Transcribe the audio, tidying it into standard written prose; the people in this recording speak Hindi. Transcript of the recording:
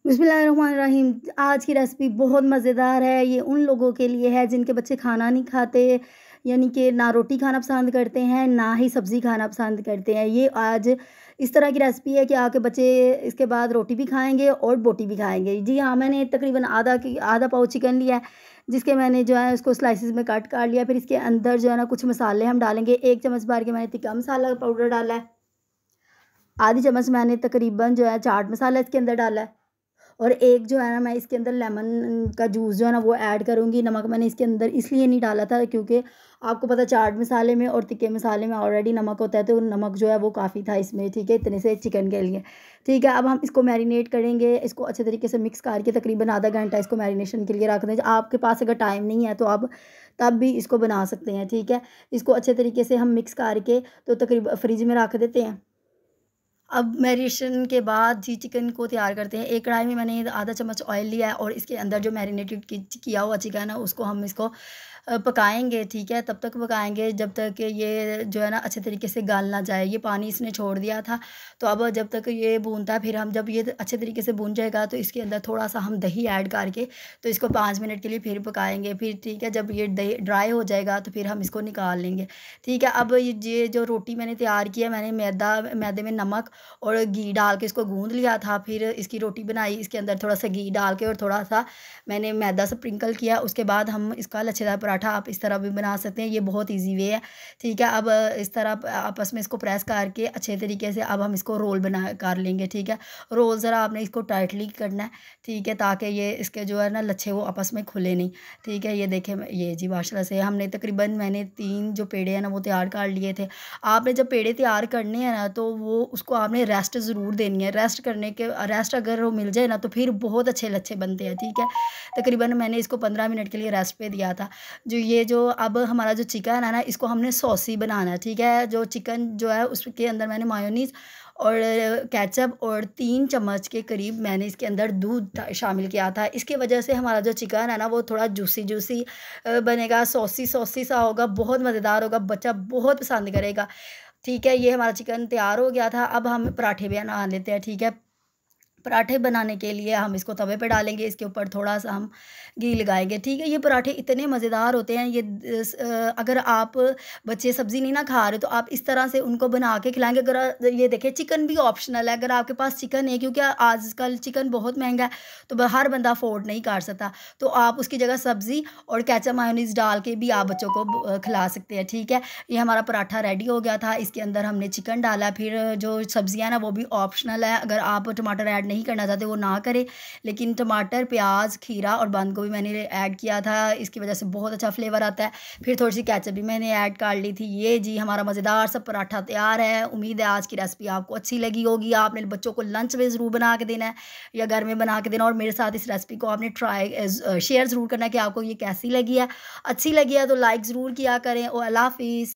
बिस्मिल्लाहिर्रहमानिर्रहीम। आज की रेसिपी बहुत मज़ेदार है। ये उन लोगों के लिए है जिनके बच्चे खाना नहीं खाते, यानी कि ना रोटी खाना पसंद करते हैं, ना ही सब्ज़ी खाना पसंद करते हैं। ये आज इस तरह की रेसिपी है कि आपके बच्चे इसके बाद रोटी भी खाएँगे और बोटी भी खाएँगे। जी हाँ, मैंने तकरीबन आधा पाव चिकन लिया है, जिसके मैंने जो है उसको स्लाइसेस में कट कर लिया। फिर इसके अंदर जो है ना कुछ मसाले हम डालेंगे। 1 चम्मच भर के मैंने तिक्का मसाला पाउडर डाला है। आधी चम्मच मैंने तकरीबन जो है चाट मसाला इसके अंदर डाला है। और एक जो है ना मैं इसके अंदर लेमन का जूस जो है ना वो ऐड करूँगी। नमक मैंने इसके अंदर इसलिए नहीं डाला था क्योंकि आपको पता है चाट मसाले में और तिक्के मसाले में ऑलरेडी नमक होता है, तो नमक जो है वो काफ़ी था इसमें, ठीक है, इतने से चिकन के लिए। ठीक है, अब हम इसको मैरिनेट करेंगे, इसको अच्छे तरीके से मिक्स करके तकरीबन आधा घंटा इसको मैरिनेशन के लिए रख दें। आपके पास अगर टाइम नहीं है तो आप तब भी इसको बना सकते हैं, ठीक है। इसको अच्छे तरीके से हम मिक्स करके तो तकरीबन फ्रिज में रख देते हैं। अब मैरिनेशन के बाद जी चिकन को तैयार करते हैं। एक कढ़ाई में मैंने आधा चम्मच ऑयल लिया है और इसके अंदर जो मैरिनेटेड किया हुआ चिकन है उसको हम इसको पकाएँगे, ठीक है? तब तक पकाएँगे जब तक कि ये जो है ना अच्छे तरीके से गल ना जाए। ये पानी इसने छोड़ दिया था, तो अब जब तक ये भूनता है, फिर हम जब ये अच्छे तरीके से भून जाएगा तो इसके अंदर थोड़ा-सा हम दही ऐड करके तो इसको 5 मिनट के लिए फिर पकाएँगे। फिर ठीक है, जब ये दही ड्राई हो जाएगा तो फिर हम इसको निकाल लेंगे, ठीक है? अब ये जो रोटी मैंने तैयार की है, मैंने मैदे में नमक और घी डाल के इसको गूँध लिया था, फिर इसकी रोटी बनाई, इसके अंदर थोड़ा-सा घी डाल के और थोड़ा-सा मैंने मैदा स्प्रिंकल किया, उसके बाद हम इसका लच्छेदार पराठा आप इस तरह भी बना सकते हैं, ये बहुत ईज़ी वे है, ठीक है। अब इस तरह आपस में इसको प्रेस करके अच्छे तरीके से अब हम इसको रोल बना कर लेंगे, ठीक है। रोल ज़रा आपने इसको टाइटली करना है, ठीक है, ताकि ये इसके जो है ना लच्छे वो आपस में खुले नहीं, ठीक है। ये देखें, ये जी माशाल्लाह से हमने तकरीबन मैंने 3 जो पेड़े हैं ना वो तैयार कर लिए थे। आपने जब पेड़े तैयार करने हैं ना तो वो उसको आपने रेस्ट ज़रूर देनी है। रेस्ट अगर वो मिल जाए ना तो फिर बहुत अच्छे लच्छे बनते हैं, ठीक है। तकरीबन मैंने इसको 15 मिनट के लिए रेस्ट पे दिया था। जो अब हमारा जो चिकन है ना इसको हमने सॉसी बनाना है, ठीक है। जो चिकन जो है उसके अंदर मैंने मायोनीज़ और केचअप और 3 चम्मच के करीब मैंने इसके अंदर दूध शामिल किया था। इसकी वजह से हमारा जो चिकन है ना वो थोड़ा जूसी-जूसी बनेगा, सॉसी-सॉसी सा होगा, बहुत मज़ेदार होगा, बच्चा बहुत पसंद करेगा। ठीक है, ये हमारा चिकन तैयार हो गया था, अब हम पराठे बना लेते हैं, ठीक है। पराठे बनाने के लिए हम इसको तवे पे डालेंगे, इसके ऊपर थोड़ा-सा हम घी लगाएँगे, ठीक है। ये पराठे इतने मज़ेदार होते हैं, अगर आप बच्चे सब्ज़ी नहीं ना खा रहे, तो आप इस तरह से उनको बना के खिलाएँगे। ये देखिए चिकन भी ऑप्शनल है, अगर आपके पास चिकन है क्योंकि आजकल चिकन बहुत महँगा है, तो हर बंदा अफ़ोर्ड नहीं कर सकता, तो आप उसकी जगह सब्ज़ी और केचअप मायोनीज़ डाल के भी आप बच्चों को खिला सकते हैं, ठीक है। ये हमारा पराठा रेडी हो गया था, इसके अंदर हमने चिकन डाला, फिर जो सब्ज़ियाँ हैं ना वो भी ऑप्शनल है, अगर आप टमाटर ऐड नहीं करना चाहते वो ना करें, लेकिन टमाटर, प्याज़, खीरा और बंद गोभी मैंने ऐड किया था, इसकी वजह से बहुत अच्छा फ्लेवर आता है। फिर थोड़ी-सी केचअप भी मैंने ऐड कर ली थी। ये जी हमारा मज़ेदार सा पराठा तैयार है। उम्मीद है आज की रेसिपी आपको अच्छी लगी होगी। आपने बच्चों को लंच में ज़रूर बना के देना है या घर में बना के देना, और मेरे साथ इस रेसिपी को आपने शेयर ज़रूर करना है कि आपको ये कैसी लगी है। अच्छी लगी है तो लाइक ज़रूर किया करें, और अल्लाह हाफ़िज़।